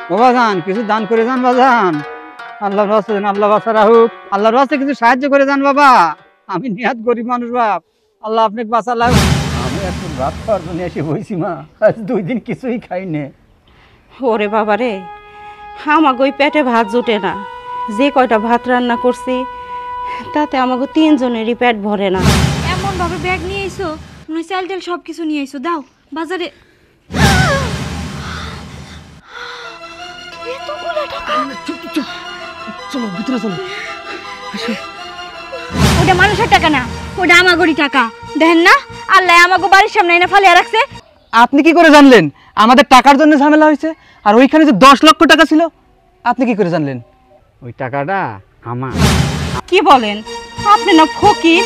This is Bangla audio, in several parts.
বাবা যান কিছু দান করে যান বাজান, আল্লাহর রাস্তায় আল্লাহ বাঁচা রাহুক, আল্লাহর রাস্তায় কিছু সাহায্য করে যান বাবা। আমি নিহাত গরিব মানুষ বাপ, আল্লাহ আপনাকে বাঁচা লাগ। আমি একটু ভাত খাওয়ার জন্য এসে বইছি মা, আজ 2 দিন কিছুই খাইনি। ওরে বাবা রে, আমাকে ওই পেটে ভাত জুটে না। যে কয়টা ভাত রান্না করছি তাতে আমাকে 3 জনেরই পেট ভরে না। এমন ভাবে ব্যাগ নিয়ে আইছো, মনে চাল টাল সব কিছু নিয়ে আইছো। দাও বাজারে এতগুলো টাকা। চলো ভিতরে চলো। ওটা মানুষের টাকা না, ওটা আমাগরি টাকা। দেখেন না আল্লাহ আমাকে বাড়ির সামনে এনে ফালিয়ে রাখছে। আপনি কি করে জানলেন আমাদের টাকার জন্য ঝামেলা হয়েছে? আর ওইখানে যে 10 লক্ষ টাকা ছিল, আপনি কি করে জানলেন? ওই টাকাটা আমার। কি বলেন আপনি না ফকির?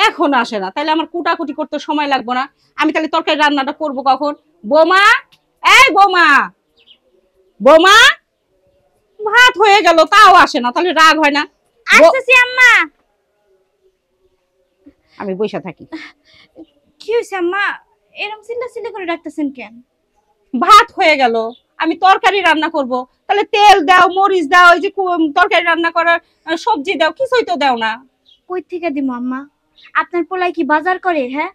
এখন আসে না, তাহলে আমার কুটাকুটি করতে সময় লাগবে না? আমি তাহলে তরকারি রান্নাটা করব কখন? বৌমা, এই বৌমা, বৌমা, ভাত হয়ে গেল তাও আসে না, তাহলে রাগ হয় না? আসতেছি আম্মা। আমি বসে থাকি। কি হইছে আম্মা, এরকম চিল্লা করে ডাকতেছেন কেন? ভাত হয়ে গেল, আমি তরকারি রান্না করব, তাহলে তেল দাও, মরিচ দাও, ওই যে তরকারি রান্না করার সবজি দাও, কিছুই তো দাও না। কই থেকে দিমু আম্মা? আপনার পোলাই কি বাজার করে? হ্যাঁ,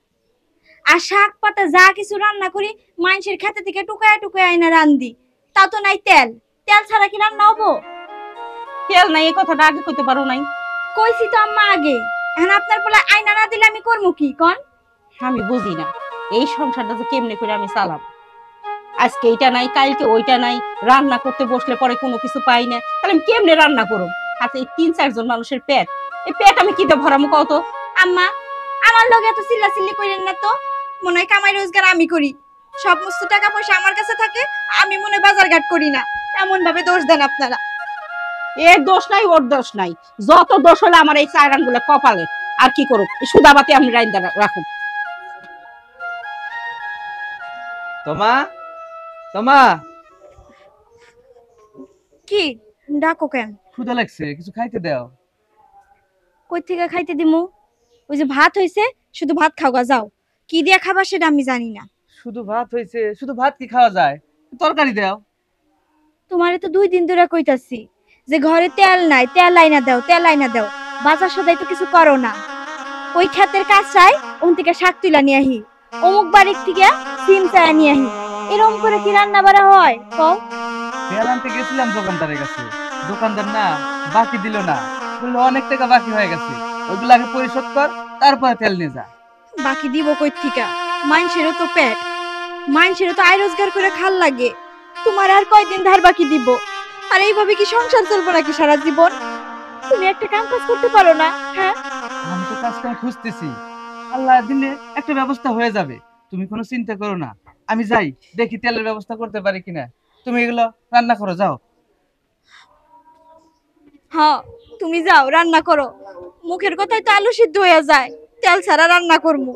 আর শাক পাতা যা কিছু রান্না করি মানুষের খেতে থেকে টুকায় টুকায় আইনা রান্ধি, তা তো নাই তেল। তেল ছাড়া কি রান্না হবো? তেল নাই এই কথাটা আগে কইতে পারো নাই? কইছি তো আম্মা আগে। এখন আপনার পোলা আইনা না দিলে আমি করবো কি কোন? আমি বুঝি না এই সংসারটা যে কেমনে করে আমি চালাম। আজকে এইটা নাই, কালকে ওইটা নাই, রান্না করতে বসলে পরে কোনো কিছু পাই না, তাহলে আমি কেমনে রান্না করব? আচ্ছা এই 3-4 জন মানুষের পেট, এই পেট আমি কি দিয়ে ভরামো কত? আম্মা আমার লগে এত চিল্লাচিল্লি কইরেন না তো। মনে হয় কামাই রোজগার আমি করি, সমস্ত টাকা পয়সা আমার কাছে থাকে, আমি মনে বাজার ঘাট করি না। এমন ভাবে দোষ দেন আপনারা। এর দোষ নাই, ওর দোষ নাই, যত দোষ হলে আমার এই 4 আঙ্গুলে কপালে। আর কি করুক, সুদাবাতি আমি রাইন্দা রাখুন। তোমা, তোমা, কি ডাকো কেন? ক্ষুধা লাগছে, কিছু খাইতে দাও। কই থেকে খাইতে দিমু? ওই যে ভাত হইছে, শুধু ভাত খাওয়া যাও। কি দিয়া খাবার সেটা আমি জানি না। শুধু ভাত হয়েছে, শুধু ভাত কি খাওয়া যায়? তরকারি দাও। তোমারে তো 2 দিন ধরে কইতাছি যে ঘরে তেল নাই, তেল আইনা দাও, তেল আইনা দাও। বাজার সদাই তো কিছু করো না। ওই ক্ষেতের কাজ চাই, ওন থেকে শাক তুলা নিয়ে আহি, অমুক বাড়ির থেকে সিম চায়া নিয়ে আহি। এরকম করে কি রান্না বাড়া হয় কও? তেল আনতে গেছিলাম দোকানদারের কাছে, দোকানদার না বাকি দিল না, বললো অনেক টাকা বাকি হয়ে গেছে, ওইগুলো আগে পরিশোধ কর, তারপরে তেল নিয়ে যা। বাকি দিব কই থেকে? মানুষেরও তো পেট, মানুষেরও তো আয় রোজগার করে খাল লাগে। তোমার আর কয়দিন ধার বাকি দিব? আর এইভাবে কি সংসার চলবো নাকি সারা জীবন? তুমি একটা কাম কাজ করতে পারো না? হ্যাঁ, আমি তো কাজ কাম খুঁজতেছি, আল্লাহ দিলে একটা ব্যবস্থা হয়ে যাবে, তুমি কোনো চিন্তা করো না। আমি যাই দেখি তেলের ব্যবস্থা করতে পারি কিনা, তুমি এগুলো রান্না করো, যাও। হ্যাঁ তুমি যাও রান্না করো। মুখের কথাই তো আলু সিদ্ধ হয়ে যায়, তেল ছাড়া রান্না করবো।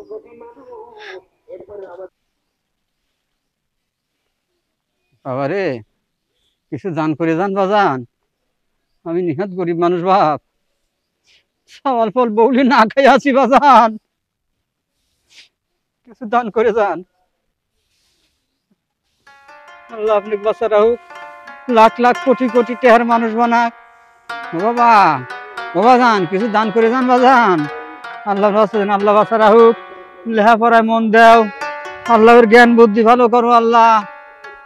বাবা রে কিছু দান করে যান বাজান, আমি নিহাত গরিব মানুষ বাপ, সামাল ফল বউলি না খাই আছি বাজান, কিছু দান করে যান। আল্লাহ আপনি বাঁচা রাহুক, লাখ লাখ কোটি কোটি টেহার মানুষ বানাক। ও বাবা, বাবা যান কিছু দান করে যান বাজান, আল্লাহর রাস্তায় আল্লাহ বাঁচা রাহুক, লেখাপড়ায় মন দাও, আল্লাহর জ্ঞান বুদ্ধি ভালো করো আল্লাহ,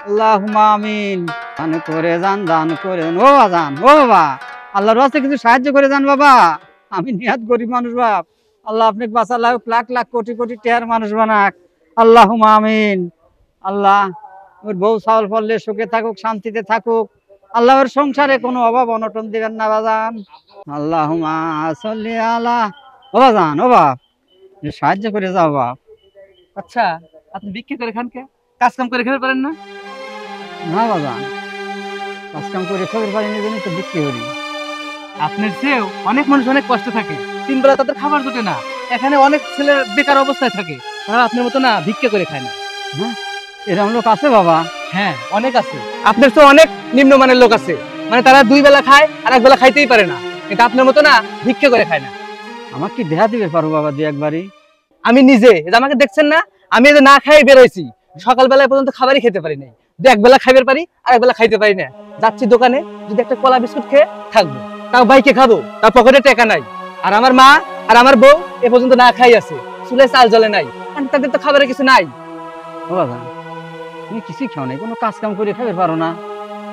আল্লাহুম্মা আমিন। দান করে যান, দান করে যান ও বাজান, ও বাবা, আল্লাহর রাস্তায় কিছু সাহায্য করে যান বাবা, আমি নিহাত গরিব মানুষ বাপ, আল্লাহ আপনাকে বাঁচা লাহুক, লাখ লাখ কোটি কোটি টেহার মানুষ বানাক, আল্লাহুম্মা আমিন। আল্লাহ ওর বউ চাউল ফললে সুখে থাকুক, শান্তিতে থাকুক, আল্লাহ ওর সংসারে কোনো অভাব অনটন দিবেন না বাজান, আল্লাহুম্মা সাল্লি আলা। ও বাজান, ও বাপ সাহায্য করে যাও বাপ। আচ্ছা আপনি বিক্রি করে খান কে, কাজ কাম করে খেতে পারেন না? না বাজান, কাজ কাম করে খবর পাইনি জন্য তো বিক্রি করি। আপনার চেয়েও অনেক মানুষ অনেক কষ্ট থাকে, 3 বেলা তাদের খাবার জোটে না, এখানে অনেক ছেলে বেকার অবস্থায় থাকে, তারা আপনার মতো না ভিক্ষা করে খায় না। হ্যাঁ এরকম লোক আছে বাবা? হ্যাঁ অনেক আছে, আপনার তো অনেক নিম্নমানের লোক আছে, মানে তারা 2 বেলা খায় আর 1 বেলা খাইতেই পারে না। কিন্তু আপনার মতো না ভিক্ষা করে খায় না। আমার কি দেহা দিবে পারো বাবা দিয়ে একবারই? আমি নিজে এই যে আমাকে দেখছেন না, আমি এই যে না খাই বেরোইছি, সকালবেলায় পর্যন্ত খাবারই খেতে পারি নাই, দু একবেলা খাইবার পারি আর একবেলা খাইতে পারি না। যাচ্ছি দোকানে, যদি একটা কলা বিস্কুট খেয়ে থাকবো, তাও বাইকে খাবো, তার পকেটে টাকা নাই। আর আমার মা আর আমার বউ এ পর্যন্ত না খাই আছে, চুলে চাল জ্বলে নাই, কারণ তাদের তো খাবারের কিছু নাই। ও বাবা, তুমি কিছুই খাও নাই, কোনো কাজ কাম করে খাবে পারো না?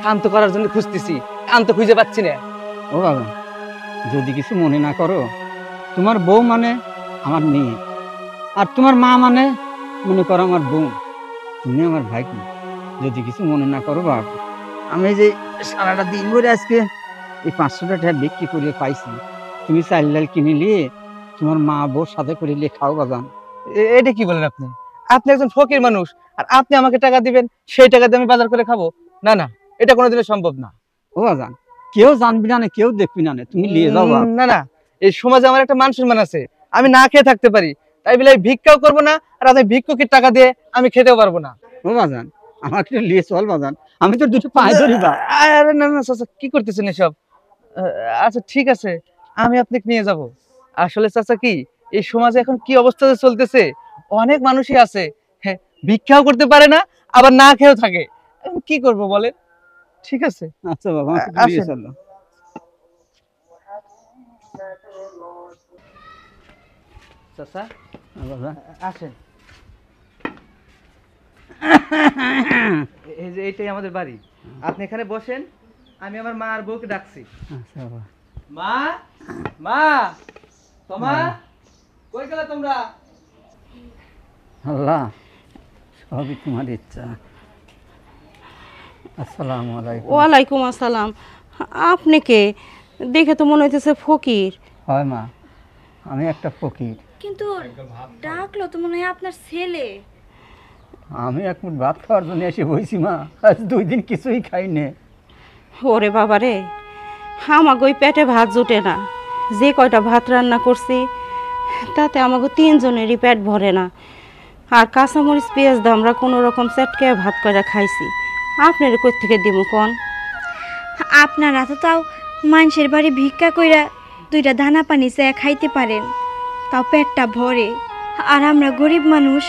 কাম তো করার জন্য খুঁজতেছি, কাম তো খুঁজে পাচ্ছি না। ও বাবা, যদি কিছু মনে না করো, তোমার বউ মানে আমার মেয়ে, আর তোমার মা মানে মনে করো আমার বোন, তুমি আমার ভাই। কি যদি কিছু মনে না করো বাবা, আমি যে সারাটা দিন ধরে আজকে এই 500 টাকা বিক্রি করে পাইছি, তুমি চাল ডাল কিনে নিয়ে তোমার মা বউর সাথে করে নিয়ে খাও বাজান। এটা কি বলেন আপনি? আপনি একজন ফকির মানুষ, আর আপনি আমাকে টাকা দিবেন, সেই টাকা দিয়ে আমি বাজার করে খাবো? না না, এটা কোনোদিনও সম্ভব না। ও বাজান, কেউ জানবি না, কেউ দেখবি না, তুমি নিয়ে যাও বাবা। না না, এই সমাজে আমার একটা মান সম্মান আছে, আমি না খেয়ে থাকতে পারি, তাই বলে ভিক্ষাও করবো না, আর আপনি ভিক্ষুকের টাকা দিয়ে আমি খেতেও পারবো না। ও বাজান, আমাকে নিয়ে চল বাজান, আমি তো দুটো পায়ে ধরি বা। আরে না না চাচা, কি করতেছেন এসব? আচ্ছা ঠিক আছে, আমি আপনাকে নিয়ে যাব। আসলে চাচা কি, এই সমাজে এখন কি অবস্থাতে চলতেছে, অনেক মানুষই আছে হ্যাঁ, ভিক্ষাও করতে পারে না, আবার না খেয়েও থাকে। এখন কি করব বলেন? ঠিক আছে আচ্ছা বাবা, আমাকে নিয়ে আসেন। চলো। চাচা বাবা, আসেন, এই যে এইটাই আমাদের বাড়ি, আপনি এখানে বসেন, আমি আমার মা আর বউকে ডাকছি। আচ্ছা বাবা। মা, মা, তোমা, কই গেলা তোমরা? আল্লাহ, সবই তোমার ইচ্ছা। আসসালামু আলাইকুম। ওয়ালাইকুম আসসালাম। আপনি কে? দেখে তো মনে হইতেছে ফকির। হয় মা, আমি একটা ফকির। কিন্তু ডাকলো তো মনে হয় আপনার ছেলে। আমি এক মুঠ ভাত খাওয়ার জন্য এসে বইছি মা, আজ 2 দিন কিছুই খাইনি। ওরে বাবা রে, আমাকে ওই পেটে ভাত জুটে না। যে কয়টা ভাত রান্না করছি তাতে আমাকে 3 জনেরই পেট ভরে না। আর কাঁচামরিচ পেঁয়াজ দিয়ে আমরা কোনো রকম চটকে ভাত করে খাইছি। আপনার কই থেকে দিব কোন? আপনারা তো তাও মানুষের বাড়ি ভিক্ষা কইরা 2টা দানা পানি চেয়ে খাইতে পারেন, তাও পেটটা ভরে। আর আমরা গরিব মানুষ,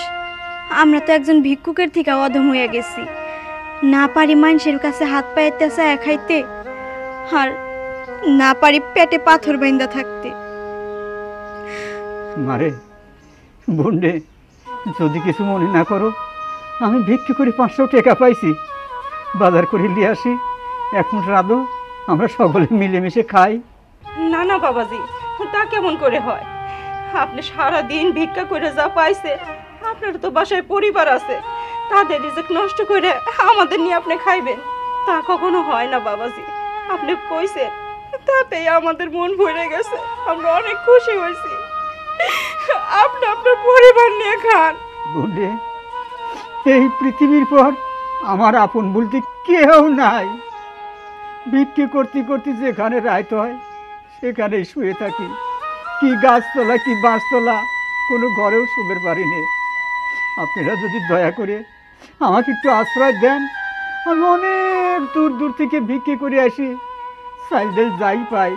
আমরা তো একজন ভিক্ষুকের থেকে অধম হয়ে গেছি, না পারি মানুষের কাছে হাত পাইতে চায় খাইতে, আর না পারি পেটে পাথর বাইন্দা থাকতে। মারে বোনরে, যদি কিছু মনে না করো, আমি বিক্রি করে 500 টাকা পাইছি, বাজার করে নিয়ে আসি, এক মুঠ রাঁধো, আমরা সকলে মিলেমিশে খাই। না না বাবাজি, তা কেমন করে হয়? আপনি সারা দিন ভিক্ষা করে যা পাইছে, আপনার তো বাসায় পরিবার আছে, তাদের রিজিক নষ্ট করে আমাদের নিয়ে আপনি খাইবেন? তা কখনো হয় না বাবাজি। আপনি কইছেন, তাতেই আমাদের মন ভরে গেছে, আমরা অনেক খুশি হয়েছি। আপনি আপনার পরিবার নিয়ে খান। বোনরে, এই পৃথিবীর পর আমার আপন বলতে কেউ নাই। বিক্রি করতে করতে যেখানে রাত হয় সেখানেই শুয়ে থাকি, কি গাছতলা কি বাঁশতলা, কোনো ঘরেও শুবের পারি নেই। আপনারা যদি দয়া করে আমাকে একটু আশ্রয় দেন, আমি অনেক দূর দূর থেকে বিক্রি করে আসি, চাইলে যাই পাই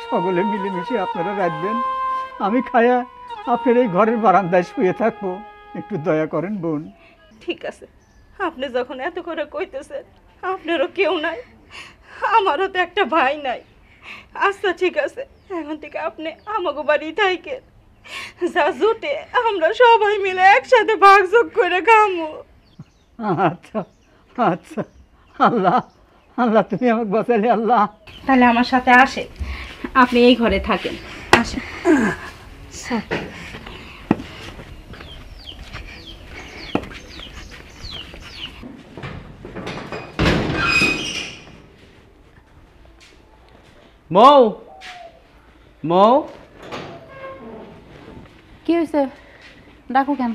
সকলে মিলেমিশে আপনারা রাখবেন, আমি খায়া আপনার এই ঘরের বারান্দায় শুয়ে থাকবো। একটু দয়া করেন বোন। ঠিক আছে, আপনি যখন এত করে কইতেছেন, আপনারও কেউ নাই, আমারও তো একটা ভাই নাই। আচ্ছা ঠিক আছে, এখন থেকে আপনি আমাকে বাড়ি থাকেন, যা জুটে আমরা সবাই মিলে একসাথে ভাগযোগ করে খামু। আচ্ছা আচ্ছা, আল্লাহ আল্লাহ তুমি আমাকে বাঁচালে আল্লাহ। তাহলে আমার সাথে আসে, আপনি এই ঘরে থাকেন, আসেন। মৌ, মৌ, কি হয়েছে? ডাকো কেন?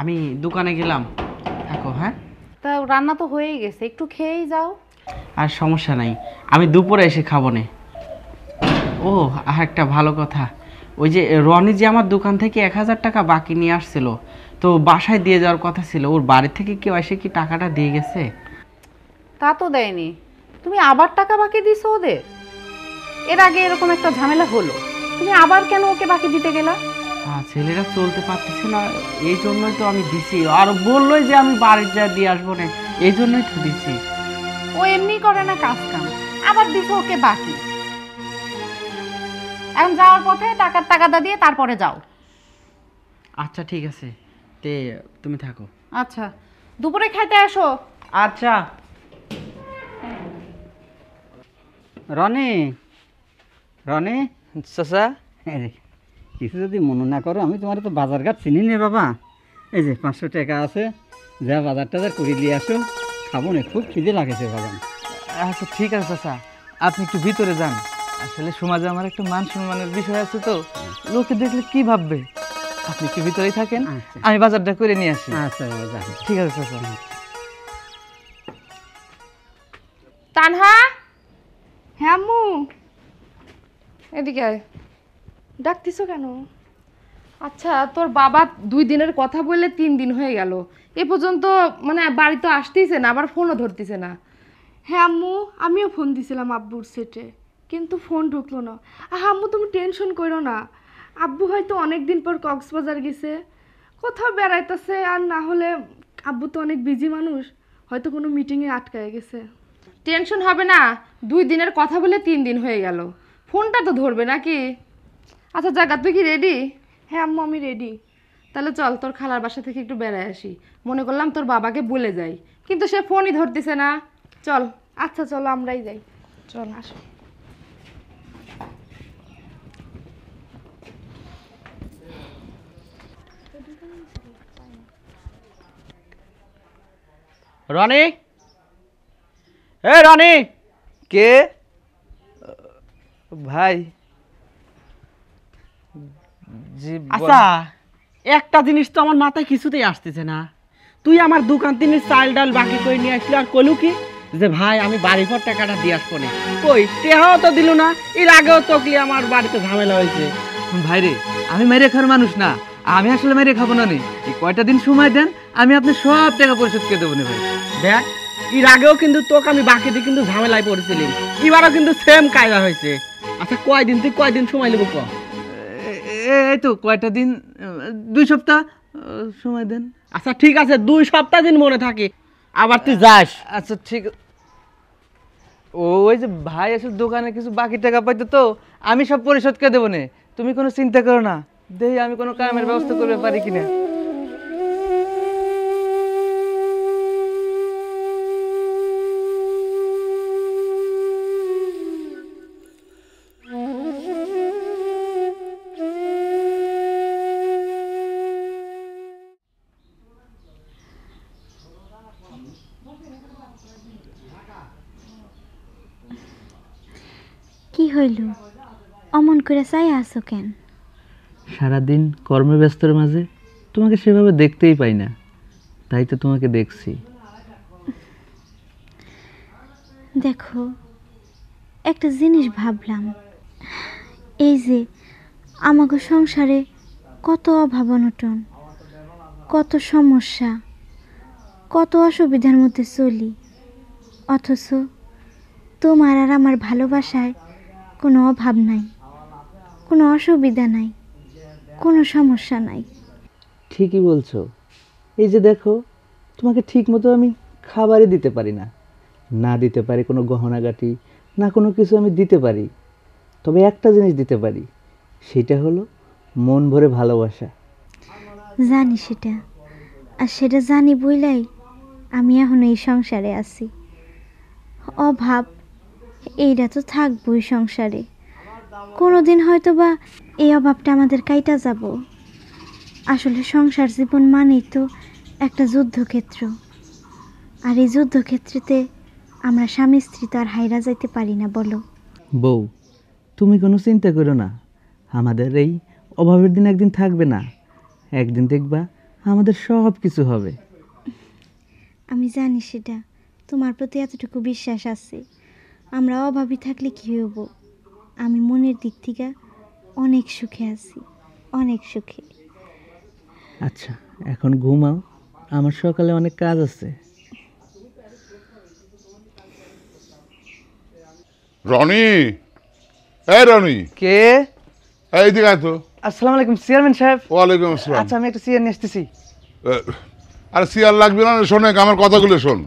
আমি দোকানে গেলাম, থাকো হ্যাঁ। তা রান্না তো হয়েই গেছে, একটু খেয়েই যাও। আর সমস্যা নাই, আমি দুপুরে এসে খাবো নে। ও আর একটা ভালো কথা, ওই যে রনি যে আমার দোকান থেকে 1000 টাকা বাকি নিয়ে আসছিল, তো বাসায় দিয়ে যাওয়ার কথা ছিল, ওর বাড়ি থেকে কেউ এসে কি টাকাটা দিয়ে গেছে? তা তো দেয়নি, তুমি আবার টাকা বাকি দিছো ওদের? এর আগে এরকম একটা ঝামেলা হলো, তুমি আবার কেন ওকে বাকি দিতে গেলা? ছেলেরা চলতে পারতেছে না, এই জন্যই তো আমি দিছি। আর বললোই যে আমি বাড়ির যা দিয়ে আসবো না, এই জন্যই তো দিছি। ও এমনি করে না কাজ কাম, আবার দিছো ওকে বাকি। এখন যাওয়ার পথে টাকার টাকাটা দিয়ে তারপরে যাও। আচ্ছা ঠিক আছে, তে তুমি থাকো। আচ্ছা, দুপুরে খাইতে আসো। আচ্ছা। রনি, রনি, চাচা, কিছু যদি মনে না করো, আমি তোমার তো বাজার ঘাট চিনি নে বাবা। এই যে 500 টাকা আছে, যা বাজার টাজার করে দিয়ে আসো, খাবো না, খুব খিদে লাগেছে বাবা। আচ্ছা ঠিক আছে চাচা, আপনি একটু ভিতরে যান। আসলে সমাজে আমার একটা মান সম্মানের বিষয় আছে, তো লোকে দেখলে কি ভাববে। আপনি একটু ভিতরেই থাকেন, আচ্ছা আমি বাজারটা করে নিয়ে আসি। আচ্ছা বাবা, যাও। ঠিক আছে চাচা। তানহা, হ্যাঁ আম্মু, এদিকে আয়। ডাকতিছো কেন? আচ্ছা, তোর বাবা 2 দিনের কথা বললে 3 দিন হয়ে গেল, এ পর্যন্ত মানে বাড়ি তো আসতেইছে না, আবার ফোনও ধরতেছে না। হ্যাঁ আম্মু, আমিও ফোন দিছিলাম আব্বুর সেটে, কিন্তু ফোন ঢুকলো না। আম্মু তুমি টেনশন করো না, আব্বু হয়তো অনেক দিন পর কক্সবাজার গেছে, কোথাও বেড়াইতেছে, আর না হলে আব্বু তো অনেক বিজি মানুষ, হয়তো কোনো মিটিংয়ে আটকায় গেছে। টেনশন হবে না, 2 দিনের কথা বলে 3 দিন হয়ে গেল, ফোনটা তো ধরবে নাকি? আচ্ছা জায়গা, তুই কি রেডি? হ্যাঁ আম্মু, আমি রেডি। তাহলে চল, তোর খালার বাসা থেকে একটু বেড়ায় আসি। মনে করলাম তোর বাবাকে বলে যাই, কিন্তু সে ফোনই ধরতেছে না। চল। আচ্ছা চলো, আমরাই যাই। চল আসো। রনি, এ রনি। কে? ভাই। জি আচ্ছা, একটা জিনিস তো আমার মাথায় কিছুতেই আসতেছে না। তুই আমার দোকান থেকে চাল ডাল বাকি করে নিয়ে আসলি, আর কলু কি যে ভাই আমি বাড়ির পর টাকাটা দিয়ে আসবো না। কই টেহাও তো দিল না, এর আগেও তো আমার বাড়িতে ঝামেলা হয়েছে। ভাই রে, আমি মেরে খাওয়ার মানুষ না, আমি আসলে মেরে খাবো না নি। এই কয়টা দিন সময় দেন, আমি আপনি সব টাকা পরিশোধ করে দেবো না ভাই। দেখ, এর আগেও কিন্তু তোকে আমি বাকি দিয়ে কিন্তু ঝামেলায় পড়েছিলাম, এবারও কিন্তু সেম কায়দা হয়েছে। আচ্ছা কয়দিন সময় নেবো ক? এই তো কয়টা দিন, 2 সপ্তাহ সময় দেন। আচ্ছা ঠিক আছে, 2 সপ্তাহ দিন মনে থাকে, আবার তুই যাস। আচ্ছা ঠিক। ওই যে ভাই এসে দোকানে কিছু বাকি টাকা পাইতো, তো আমি সব পরিশোধ করে দেবো না, তুমি কোনো চিন্তা করো না। দেখি আমি কোনো কামের ব্যবস্থা করতে পারি কিনা। কি হইল, অমন করে চাই আসো কেন? সারাদিন কর্মে ব্যস্তর মাঝে তোমাকে সেভাবে দেখতেই পাই না, তাই তো তোমাকে দেখছি। দেখো, একটা জিনিস ভাবলাম, এই যে আমাকে সংসারে কত অভাব অনটন, কত সমস্যা, কত অসুবিধার মধ্যে চলি, অথচ তোমার আর আমার ভালোবাসায় কোনো অভাব নাই, কোনো অসুবিধা নাই, কোনো সমস্যা নাই। ঠিকই বলছো। এই যে দেখো, তোমাকে ঠিক মতো আমি খাবারই দিতে পারি না, না দিতে পারি কোনো গহনাগাটি, না কোনো কিছু আমি দিতে পারি। তবে একটা জিনিস দিতে পারি, সেটা হলো মন ভরে ভালোবাসা। জানি সেটা, আর সেটা জানি বইলাই আমি এখন এই সংসারে আছি। অভাব এইটা তো থাকবোই সংসারে, কোনোদিন হয়তো বা এই অভাবটা আমাদের কাইটা যাব। আসলে সংসার জীবন মানেই তো একটা যুদ্ধক্ষেত্র, আর এই যুদ্ধক্ষেত্রেতে আমরা স্বামী স্ত্রী তো আর হাইরা যাইতে পারি না, বলো? বউ, তুমি কোনো চিন্তা করো না, আমাদের এই অভাবের দিন একদিন থাকবে না, একদিন দেখবা আমাদের সব কিছু হবে। আমি জানি সেটা, তোমার প্রতি এতটুকু বিশ্বাস আছে। আমরা অভাবী থাকলে কী হব, আমি মনের দিক থেকে অনেক সুখে আছি, অনেক সুখে। আচ্ছা এখন ঘুমাও, আমার সকালে অনেক কাজ আছে। রনি, এই রনি, কে? এইদিকে আয় তো। আসসালামু আলাইকুম চেয়ারম্যান সাহেব। ওয়ালাইকুম আসসালাম। আচ্ছা আমি একটা চেয়ার নিয়ে আসতেছি। আরে চেয়ার লাগবে না, শোনে আমার কথাগুলো শোন।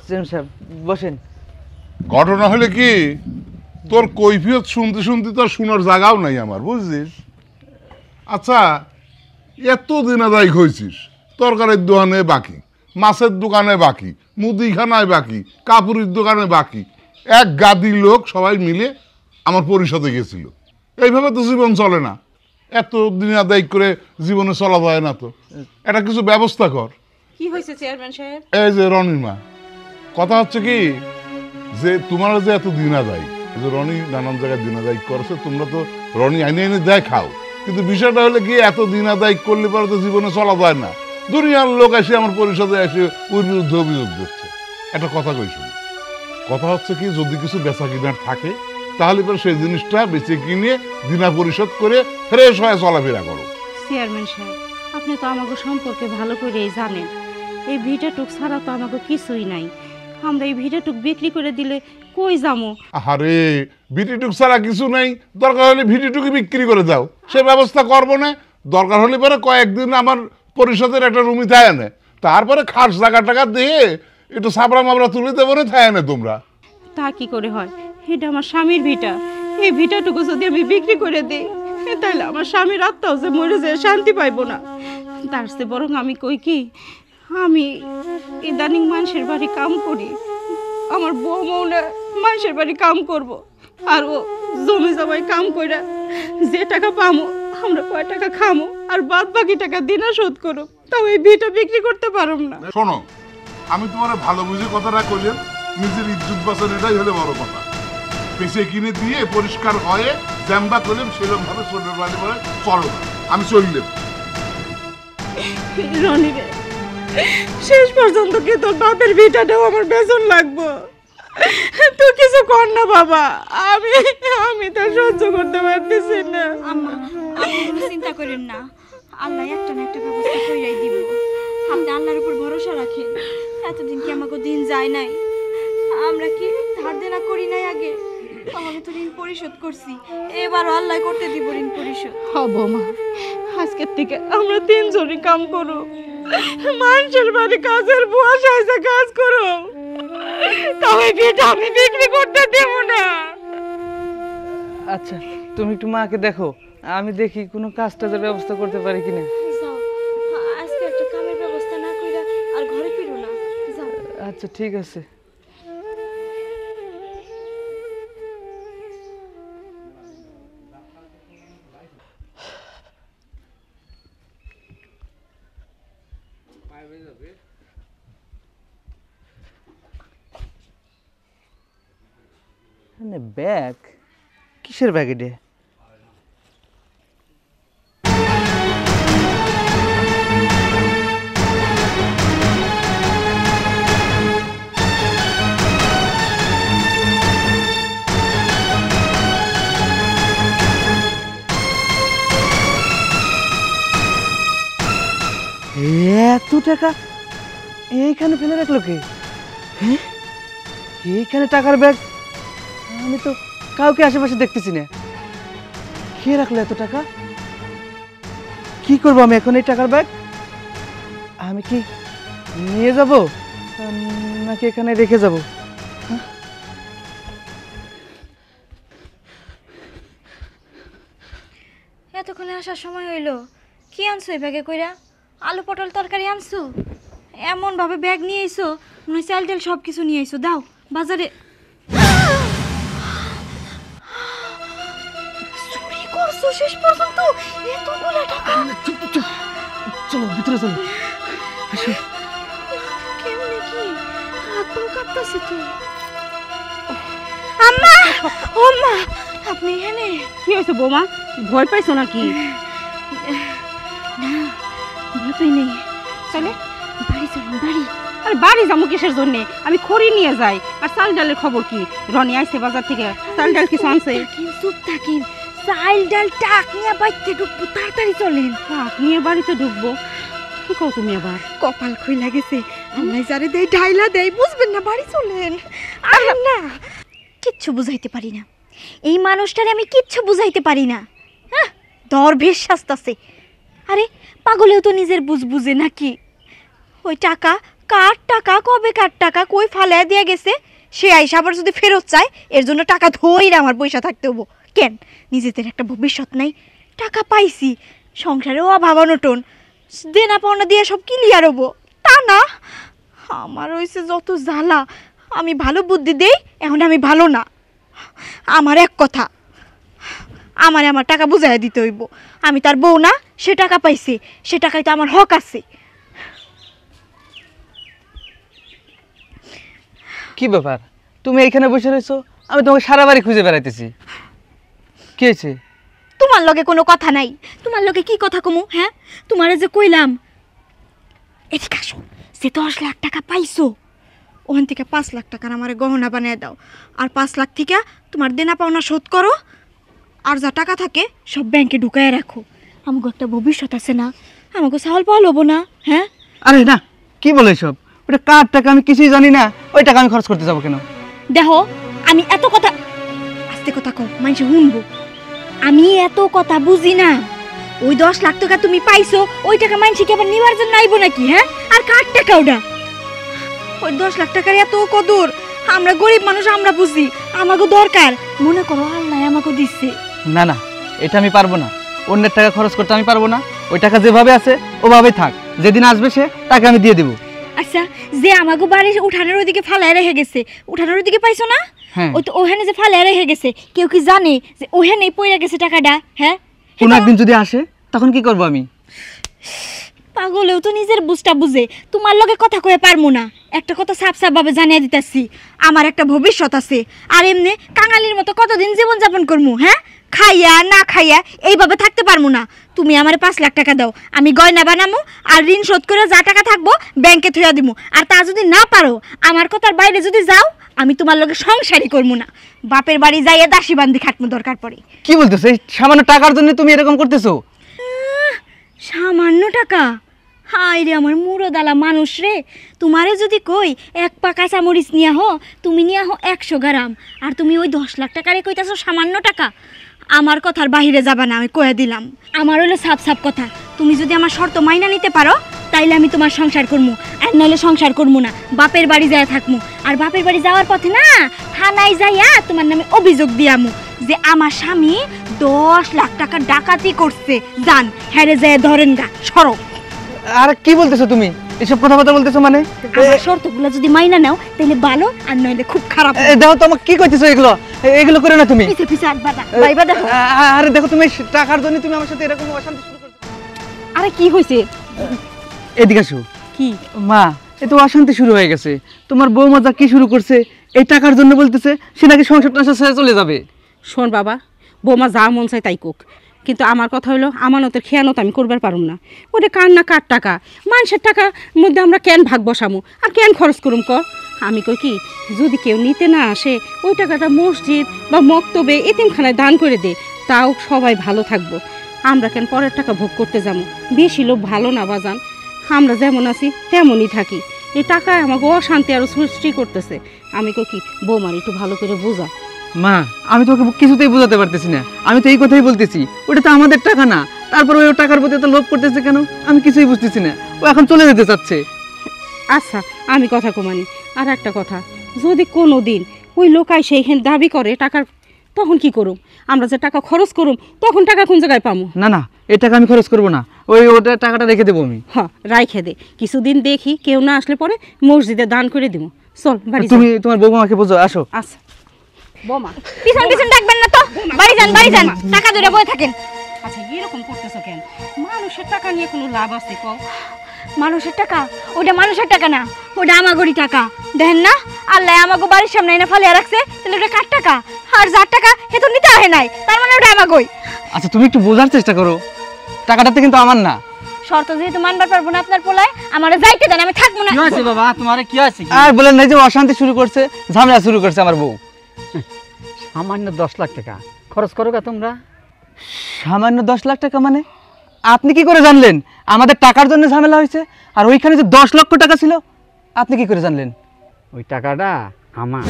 চেয়ারম্যান সাহেব বসেন। ঘটনা হলে কি, তোর কৈফিয়ত শুনতে শুনতে তো শোনার জায়গাও নাই আমার, বুঝছিস? আচ্ছা, এত দিন আদায় হয়েছিস, তরকারির দোকানে বাকি, মাছের দোকানে বাকি, মুদিখানায় বাকি, কাপড়ের দোকানে বাকি, এক গাদি লোক সবাই মিলে আমার পরিষদে গেছিল। এইভাবে তো জীবন চলে না, এত দিন আদায় করে জীবনে চলা যায় না। তো এটা কিছু ব্যবস্থা কর। কি হয়েছে চেয়ারম্যান সাহেব? এই যে রনির মা, কথা হচ্ছে কি যে তোমার যে এত দিন আদায়, এই যে রনি নানান জায়গায় দিন আদায় করছে, তোমরা তো রনি আইনে এনে দেয় খাও, কিন্তু বিষয়টা হলে কি এত দিন আদায় করলে পরে তো জীবনে চলা যায় না। দুনিয়ার লোক এসে আমার পরিষদে এসে ওর বিরুদ্ধে অভিযোগ দিচ্ছে। একটা কথা কই শুনি, কথা হচ্ছে কি যদি কিছু বেচা কিনার থাকে তাহলে পরে সেই জিনিসটা বেচে কিনে দিনা পরিশোধ করে ফ্রেশ হয়ে চলাফেরা করো। চেয়ারম্যান সাহেব, আপনি তো আমাকে সম্পর্কে ভালো করেই জানেন, এই ভিটাটুক ছাড়া তো আমাকে কিছুই নাই। আমরা এই ভিটাটুক বিক্রি করে দিলে কই যাবো? আরে ভিটিটুক ছাড়া কিছু নেই, দরকার হলে ভিটিটুকু বিক্রি করে দাও, সে ব্যবস্থা করবো না। দরকার হলে পরে কয়েকদিন আমার পরিষদের একটা রুমি থায় না, তারপরে খাস জায়গা টাকা দিয়ে একটু সাবড়া মাবড়া তুলে দেবো না, থায় না তোমরা। তা কি করে হয়? এটা আমার স্বামীর ভিটা, এই ভিটাটুকু যদি আমি বিক্রি করে দিই তাহলে আমার স্বামীর আত্মাও যে মরে যায়, শান্তি পাইবো না। তার চেয়ে বরং আমি কই কি, আমি ইদানিং মানুষের বাড়ি কাম করি, আমার বউ মৌনা মানুষের বাড়ি কাম করব, আর ও জমি জমায় কাম কইরা যে টাকা পামো আমরা কয় টাকা খামো, আর বাদ বাকি টাকা দিনা শোধ করো, তাও এই ভিটা বিক্রি করতে পারব না। শোনো, আমি তোমার ভালো বুঝে কথাটা কইলেন, নিজের ইজ্জত বাঁচান, এটাই হলে বড় কথা। পেছে কিনে দিয়ে পরিষ্কার হয়ে জ্যাম্বা করলেন, সেরকম ভাবে ছোটের বাড়ি বলে চলো, আমি চললাম। রনি রে, শেষ পর্যন্ত কি তোর বাপের ভিটাটাও আমার বেতন লাগবো? তুই কিছু কর না বাবা, আমি তো সহ্য করতে পারতেছি না। আম্মা, আপনি কোনো চিন্তা করেন না, আল্লাহ একটা না একটা ব্যবস্থা কইরাই দিব। আপনি আল্লাহর উপর ভরসা রাখেন। এতদিন কি আমাকে দিন যায় নাই? আমরা কি ধার দেনা করি নাই আগে? তাহলে তো ঋণ পরিশোধ করছি, এবারও আল্লাহ করতে দিব ঋণ পরিশোধ। হবো মা, আজকের থেকে আমরা তিনজনই কাম করো, মানুষের বাড়ি কাজের বুয়া সাইজে কাজ করো, তবে ভিটা আমি বিক্রি করতে দেব না। আচ্ছা তুমি একটু মাকে দেখো, আমি দেখি কোনো কাজ টাজের ব্যবস্থা করতে পারি কিনা। যাও, আজকে একটা কামের ব্যবস্থা না কইরা আর ঘরে ফিরো না, যাও। আচ্ছা ঠিক আছে। ব্যাগ কিসের ব্যাগ এটা? এত টাকা এইখানে ফেলে রাখলো কে? হ্যাঁ, এইখানে টাকার ব্যাগ, আমি তো কাউকে আশেপাশে দেখতেছি না। কে রাখলো এত টাকা? কি করবো আমি এখন এই টাকার ব্যাগ? আমি কি নিয়ে যাব নাকি এখানে রেখে যাব? এতক্ষণে আসার সময় হইলো, কি আনছো এই ব্যাগে কইরা? আলু পটল তরকারি আনছো? এমন ভাবে ব্যাগ নিয়ে আইছো মনে হয় চাল ডাল সব কিছু নিয়ে আইছো। দাও বাজারে। চুরি করছো শেষ পর্যন্ত এতগুলো টাকা? চলো ভিতরে চলো। কেমনে কি হাত পা কাঁপতাছে তো? আম্মা, ও মা, আপনি এখানে? কি হয়েছে বৌমা, ভয় পাইছো নাকি? না, ভয় পাই নেই। তাহলে বাড়ি চলুন, বাড়ি। আরে বাড়ি যাবো কিসের জন্য? আমি খড়ি নিয়ে যাই। আর চাল ডালের খবর কি? রনি আইছে বাজার থেকে, চাল ডাল কিছু আনছে? চুপ থাকেন, চাল ডাল টাক নিয়ে বাড়িতে ঢুকবো, তাড়াতাড়ি চলেন। টাক নিয়ে বাড়িতে ঢুকবো? কি কও তুমি আবার? কপাল খুইলা গেছে, আল্লাহ যারে দেয় ঢাইলা দেয়, বুঝবেন না, বাড়ি চলেন। আর না, কিচ্ছু বুঝাইতে পারি না। এই মানুষটারে আমি কিচ্ছু বুঝাইতে পারি না। হ্যাঁ, দরভেশ শাস্তাছে। আরে পাগলেও তো নিজের বুঝ বুঝে নাকি? ওই টাকা কার টাকা, কবে কার টাকা, কই ফালাইয়া দিয়া গেছে, সে আইসা আবার যদি ফেরত চায় এর জন্য টাকা ধইরা আমার পয়সা থাকতে হবো কেন? নিজেদের একটা ভবিষ্যৎ নাই? টাকা পাইছি, সংসারে অভাব অনটন, দেনা পাওনা দিয়ে সব ক্লিয়ার হবো তা না। আমার হয়েছে যত জ্বালা। আমি ভালো বুদ্ধি দেই, এখন আমি ভালো না। আমার এক কথা, আমার টাকা বুঝাইয়া দিতে হইব। আমি তার বউ না, সে টাকা পাইছে, সে টাকায় তো আমার হক আছে। কি ব্যাপার, তুমি এইখানে বসে রয়েছো, আমি তোমাকে সারা বাড়ি খুঁজে বেড়াইতেছি, কি হয়েছে? তোমার লগে কোনো কথা নাই। তোমার লগে কি কথা কমু? হ্যাঁ, তোমারে যে কইলাম এদিকে আসো, যে 10 লাখ টাকা পাইছো, ওখান থেকে 5 লাখ টাকার আমার গহনা বানিয়ে দাও, আর 5 লাখ থেকে তোমার দেনা পাওনা শোধ করো, আর যা টাকা থাকে সব ব্যাংকে ঢুকায় রাখো। আমাকে একটা ভবিষ্যৎ আছে না? আমাকে চাউল পাওয়া হবো না? হ্যাঁ, আরে না, কি বলে সব? ওটা কার টাকা, আমি কিছুই জানি না, ওই টাকা আমি খরচ করতে যাবো কেন? দেখো আমি এত কথা, আস্তে কথা কও, মানুষ শুনবো। আমি এত কথা বুঝি না। ওই 10 লাখ টাকা তুমি পাইছো, ওই টাকা মানুষকে আবার নিবার জন্য আইবো নাকি? হ্যাঁ, আর কার টাকা ওটা? ওই 10 লাখ টাকার এত কদর আমরা গরিব মানুষ আমরা বুঝি, আমাকে দরকার। মনে করো আল্লাহ আমাকে দিচ্ছে। না না, এটা আমি পারবো না, অন্যের টাকা খরচ করতে আমি পারবো না। ওই টাকা যেভাবে আছে ওভাবেই থাক, যেদিন আসবে সে টাকা আমি দিয়ে দেবো। আচ্ছা, যে আমাকে বাড়ি উঠানোর ওইদিকে ফালায় রেখে গেছে, উঠানোর ওইদিকে পাইছো না? হ্যাঁ। ওই তো ওখানে যে ফালায় রেখে গেছে, কেউ কি জানে যে ওখানেই পড়ে গেছে টাকাটা? হ্যাঁ, কোন একদিন যদি আসে তখন কি করবো আমি? পাগলেও তো নিজের বুঝটা বুঝে। তোমার লগে কথা কয়ে পারবো না। একটা কথা সাফ সাফ ভাবে জানিয়ে দিতেছি, আমার একটা ভবিষ্যৎ আছে। আর এমনি কাঙালির মতো কতদিন জীবন যাপন করবো? হ্যাঁ, খাইয়া না খাইয়া এইভাবে থাকতে পারবো না। তুমি আমার 5 লাখ টাকা দাও, আমি গয়না বানামো, আর ঋণ শোধ করে যা টাকা থাকবো ব্যাংকে থুয়া দিব। আর তা যদি না পারো, আমার কথার বাইরে যদি যাও, আমি তোমার লগে সংসারই করবো না। বাপের বাড়ি যাইয়া দাসী বান্দি খাটমো দরকার পড়ে। কি বলতেছো? এই সামান্য টাকার জন্য তুমি এরকম করতেছো? সামান্য টাকা? হাই রে আমার মুরদালা মানুষ রে, তোমারে যদি কই 1 পা কাঁচামরিচ নিয়ে হো, তুমি নিয়ে হো 100 গ্রাম, আর তুমি ওই 10 লাখ টাকারে কইতাছো সামান্য টাকা। আমার কথার বাহিরে যাবা না, আমি কয়ে দিলাম। আমার হলো সাপ সাপ কথা, তুমি যদি আমার শর্ত মাইনা নিতে পারো তাইলে আমি তোমার সংসার করবো, আর নইলে সংসার করবো না, বাপের বাড়ি যায় থাকবো। আর বাপের বাড়ি যাওয়ার পথে না থানায় যাইয়া তোমার নামে অভিযোগ দিয়ামু যে আমার স্বামী 10 লাখ টাকা ডাকাতি করছে। জান হ্যারে যায় ধরেন গা, সরো। আর কি বলতেছো তুমি? এসব কথাবার্তা বলতেছো মানে? আমার শর্তগুলো যদি মাইনা নাও তাহলে ভালো, আর নইলে খুব খারাপ। দেখো তো আমাকে কি কইতেছো, এগুলো এগুলো করে না তুমি। পিছে পিছে আটবাটা বাইবা দেখো। আরে দেখো, তুমি টাকার জন্য তুমি আমার সাথে এরকম অশান্তি শুরু করছো। আরে কি হয়েছে? এদিকে আসো। কি মা, এ তো অশান্তি শুরু হয়ে গেছে। তোমার বৌমা যা কি শুরু করছে, এই টাকার জন্য বলতেছে সে নাকি সংসারটা ছেড়ে চলে যাবে। শোন বাবা, বৌমা যা মন চায় তাই কোক, কিন্তু আমার কথা হলো আমানতের খেয়ানত আমি করবার পারুম না। ওটা কার না কার টাকা, মানুষের টাকার মধ্যে আমরা কেন ভাগ বসামু আর কেন খরচ করুম ক? আমি কই কি, যদি কেউ নিতে না আসে ওই টাকাটা মসজিদ বা মক্তবে এতিমখানায় দান করে দে, তাও সবাই ভালো থাকবো। আমরা কেন পরের টাকা ভোগ করতে যাবো? বেশি লোক ভালো না বাজান, আমরা যেমন আছি তেমনই থাকি। এই টাকায় আমাকে অশান্তি আরও সৃষ্টি করতেছে। আমি কই কি, বৌমার একটু ভালো করে বোঝা। মা, আমি তোকে কিছুতেই বোঝাতে পারতেছি না। আমি তো এই কথাই বলতেছি, ওটা তো আমাদের টাকা না, তারপর ওই টাকার প্রতি এত লোভ করতেছে কেন? আমি কিছুই বুঝতেছি না। ও এখন চলে যেতে চাচ্ছে। আচ্ছা আমি কথা কমানি। আর একটা কথা, যদি কোনো দিন ওই লোকাই সেইখানে দাবি করে টাকার, তখন কি করুম? আমরা যে টাকা খরচ করুম তখন টাকা কোন জায়গায় পামু? না না, এই টাকা আমি খরচ করবো না, ওটা টাকাটা রেখে দেবো আমি। হ্যাঁ, রাইখে দে, কিছুদিন দেখি কেউ না আসলে পরে মসজিদে দান করে দিব। চল বাড়ি যাই। তুমি তোমার বৌমাকে বোঝো, আসো। আচ্ছা বৌমা, পিছন পিছন ডাকবেন না তো, বাড়ি যান বাড়ি যান, টাকা ধরে বয়ে থাকেন। আচ্ছা এরকম করতেছো কেন? মানুষের টাকা নিয়ে কোনো লাভ আছে কও? মানুষের টাকা? ওটা মানুষের টাকা না, ওটা আমাগরি টাকা। দেখেন না, আল্লাহ আমাকে বাড়ির সামনে এনে ফালিয়ে রাখছে, তাহলে ওটা কার টাকা? আর যার টাকা সে তো নিতে আহে নাই, তার মানে ওটা আমাগই। আচ্ছা তুমি একটু বোঝার চেষ্টা করো, টাকাটা তো কিন্তু আমার না। শর্ত যেহেতু মানবার পারবো না আপনার পোলায়, আমার যাইতে দেন, আমি থাকবো না। কি হয়েছে বাবা, তোমার কি আছে? আর বলেন নাই যে অশান্তি শুরু করছে, ঝামেলা শুরু করছে আমার বউ। সামান্য 10 লাখ টাকা খরচ করো গা তোমরা? সামান্য 10 লাখ টাকা মানে? আপনি কি করে জানলেন আমাদের টাকার জন্য ঝামেলা হয়েছে? আর ওইখানে যে 10 লক্ষ টাকা ছিল, আপনি কি করে জানলেন? ওই টাকাটা আমার,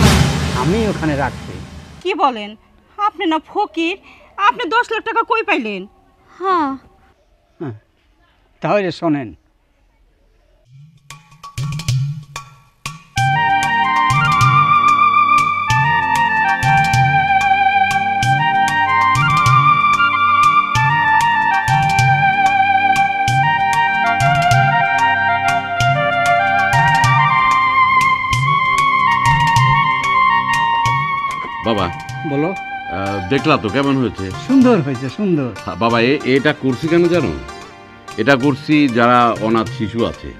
আমি ওখানে রাখছি। কি বলেন? আপনি না ফকির, আপনি 10 লাখ টাকা কই পাইলেন? হ্যাঁ, তাহলে শোনেন, বাবা বলো। দেখলা তো কেমন হয়েছে? সুন্দর হয়েছে, সুন্দর। বাবা এটা করছি কেন জানো? এটা করছি যারা অনাথ শিশু আছে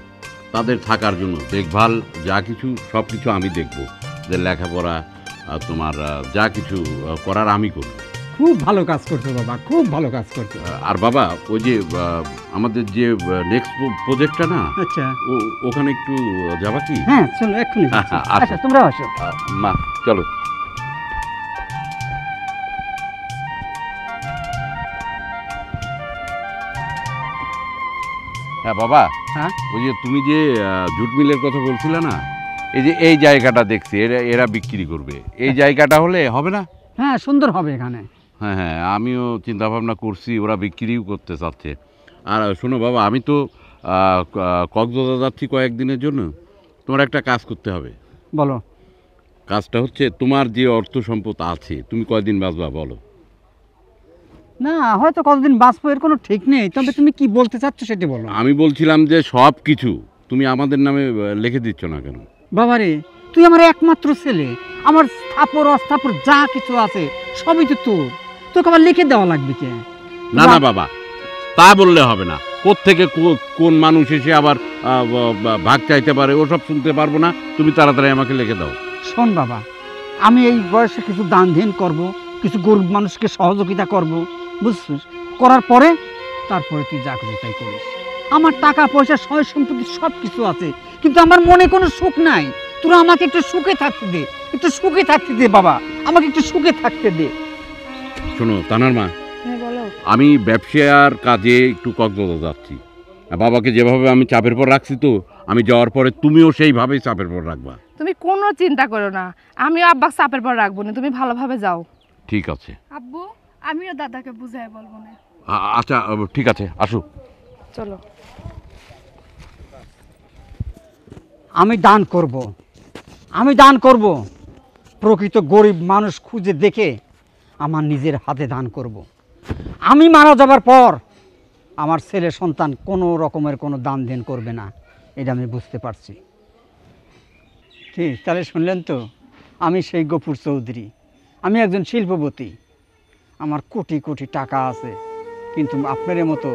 তাদের থাকার জন্য, দেখভাল যা কিছু সব কিছু আমি দেখব, যে লেখাপড়া তোমার যা কিছু করার আমি করব। খুব ভালো কাজ করছো বাবা, খুব ভালো কাজ করছো। আর বাবা ওই যে আমাদের যে নেক্সট প্রজেক্টটা না, আচ্ছা, ওখানে একটু যাবা কি? হ্যাঁ চলো এক্ষুনি যাচ্ছি। আচ্ছা। আচ্ছা তোমরা আসো। মা চলো। হ্যাঁ বাবা, হ্যাঁ ওই যে তুমি যে জুট মিলের কথা বলছিলে না, এই যে এই জায়গাটা দেখছি এরা বিক্রি করবে, এই জায়গাটা হলে হবে না? হ্যাঁ সুন্দর হবে এখানে। হ্যাঁ হ্যাঁ, আমিও চিন্তা ভাবনা করছি, ওরা বিক্রিও করতে চাচ্ছে। আর শোনো বাবা, আমি তো কক্সবাজার যাচ্ছি কয়েকদিনের জন্য, তোমার একটা কাজ করতে হবে। বলো। কাজটা হচ্ছে, তোমার যে অর্থ সম্পদ আছে তুমি কয়দিন বাঁচবা বলো? না হয়তো কতদিন বাঁচবো এর কোনো ঠিক নেই, তবে তুমি কি বলতে চাচ্ছ সেটা বলো। আমি বলছিলাম যে সব কিছু তুমি আমাদের নামে লিখে দিচ্ছ না কেন? বাবারে, তুই আমার একমাত্র ছেলে, আমার স্থাপর অস্থাপর যা কিছু আছে সবই তো তোর, তোকে আবার লিখে দেওয়া লাগবে কে? না না বাবা, তা বললে হবে না। কোত্থেকে কোন মানুষ এসে আবার ভাগ চাইতে পারে ওসব শুনতে পারবো না, তুমি তাড়াতাড়ি আমাকে লিখে দাও। শোন বাবা, আমি এই বয়সে কিছু দান ধ্যান করবো, কিছু গরিব মানুষকে সহযোগিতা করব, বুঝছিস? করার পরে তারপরে তুই যা কিছু তাই করিস। আমার টাকা পয়সা সয় সম্পত্তি সব কিছু আছে, কিন্তু আমার মনে কোনো সুখ নাই। তোরা আমাকে একটু সুখে থাকতে দে, একটু সুখে থাকতে দে বাবা, আমাকে একটু সুখে থাকতে দে। শোনো তানার মা, হ্যাঁ বলো। আমি ব্যবসার কাজে একটু কক্সবাজার যাচ্ছি। বাবাকে যেভাবে আমি চাপের পর রাখছি, তো আমি যাওয়ার পরে তুমিও সেইভাবেই চাপের পর রাখবা। তুমি কোনো চিন্তা করো না, আমিও আব্বাকে চাপের পর রাখবো না, তুমি ভালোভাবে যাও। ঠিক আছে। আব্বু আমিও দাদাকে বুঝায় বলবো না। আচ্ছা ঠিক আছে, আসো। চলো। আমি দান করব, আমি দান করব, প্রকৃত গরিব মানুষ খুঁজে দেখে আমার নিজের হাতে দান করব। আমি মারা যাবার পর আমার ছেলে সন্তান কোনো রকমের কোনো দান দেন করবে না, এটা আমি বুঝতে পারছি। ঠিক তাহলে শুনলেন তো, আমি সেই গফুর চৌধুরী, আমি একজন শিল্পপতি, আমার কোটি কোটি টাকা আছে, কিন্তু আপনার মতো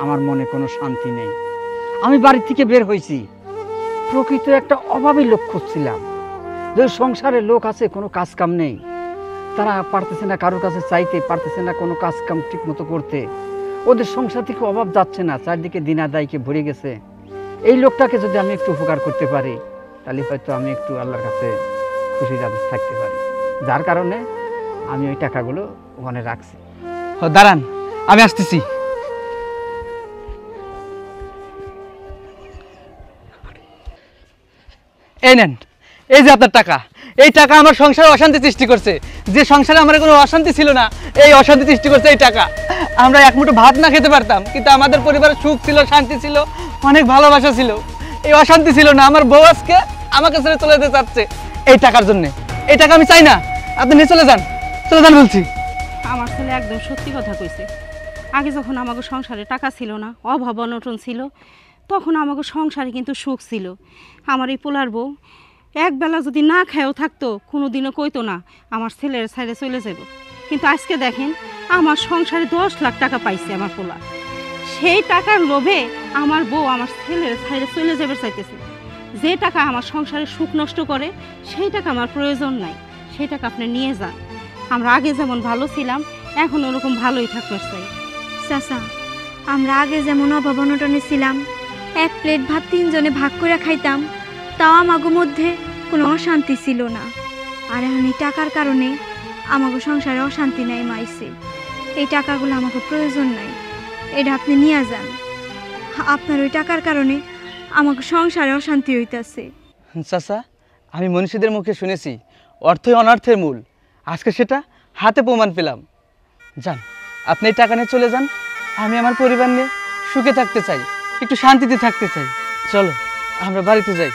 আমার মনে কোনো শান্তি নেই। আমি বাড়ি থেকে বের হয়েছি, প্রকৃত একটা অভাবী লোক খুঁজছিলাম, যে সংসারে লোক আছে কোনো কাজ কাম নেই, তারা পারতেছে না কারোর কাছে চাইতে, পারতেছে না কোনো কাজ কাম ঠিক মতো করতে, ওদের সংসার থেকে অভাব যাচ্ছে না, চারদিকে দিনাদায়কে ভরে গেছে। এই লোকটাকে যদি আমি একটু উপকার করতে পারি, তাহলে হয়তো আমি একটু আল্লাহর কাছে খুশি থাকতে পারি, যার কারণে আমি ওই টাকাগুলো ওখানে রাখছি। দাঁড়ান, আমি আসতেছি। এই নেন, এই যে আপনার টাকা। এই টাকা আমার সংসারে অশান্তি সৃষ্টি করছে, যে সংসারে আমার কোনো অশান্তি ছিল না, এই অশান্তি সৃষ্টি করছে এই টাকা। আমরা এক মুঠো ভাত না খেতে পারতাম, কিন্তু আমাদের পরিবারে সুখ ছিল, শান্তি ছিল, অনেক ভালোবাসা ছিল, এই অশান্তি ছিল না। আমার বউ আজকে আমাকে ছেড়ে চলে যেতে চাচ্ছে এই টাকার জন্য। এই টাকা আমি চাই না, আপনি নিয়ে চলে যান, চলে যান বলছি। আমার ছেলে একদম সত্যি কথা কইছে। আগে যখন আমাকে সংসারে টাকা ছিল না, অভাব অনটন ছিল, তখন আমাকে সংসারে কিন্তু সুখ ছিল। আমার এই পোলার বউ একবেলা যদি না খেয়েও থাকতো, কোনো দিনও কইতো না আমার ছেলের সাইডে চলে যাব। কিন্তু আজকে দেখেন, আমার সংসারে 10 লাখ টাকা পাইছে আমার পোলা। সেই টাকার লোভে আমার বউ আমার ছেলের সাইডে চলে যাবে চাইতেছে। যে টাকা আমার সংসারে সুখ নষ্ট করে, সেই টাকা আমার প্রয়োজন নাই, সেই টাকা আপনি নিয়ে যান। আমরা আগে যেমন ভালো ছিলাম, এখন ওরকম ভালোই থাকতে চাই। চাচা, আমরা আগে যেমন অভাব অনটনে ছিলাম, এক প্লেট ভাত 3 জনে ভাগ করে খাইতাম, তাও আমাগো মধ্যে কোনো অশান্তি ছিল না। আর এখন এই টাকার কারণে আমাগো সংসারে অশান্তি নাই মাইছে। এই টাকাগুলো আমাকে প্রয়োজন নাই, এটা আপনি নিয়ে যান। আপনার ওই টাকার কারণে আমাকে সংসারে অশান্তি হইতাছে। চাচা, আমি মনীষীদের মুখে শুনেছি অর্থই অনর্থের মূল, আজকে সেটা হাতে প্রমাণ পেলাম। যান, আপনি এই টাকা নিয়ে চলে যান, আমি আমার পরিবার নিয়ে সুখে থাকতে চাই, একটু শান্তিতে থাকতে চাই। চলো আমরা বাড়িতে যাই।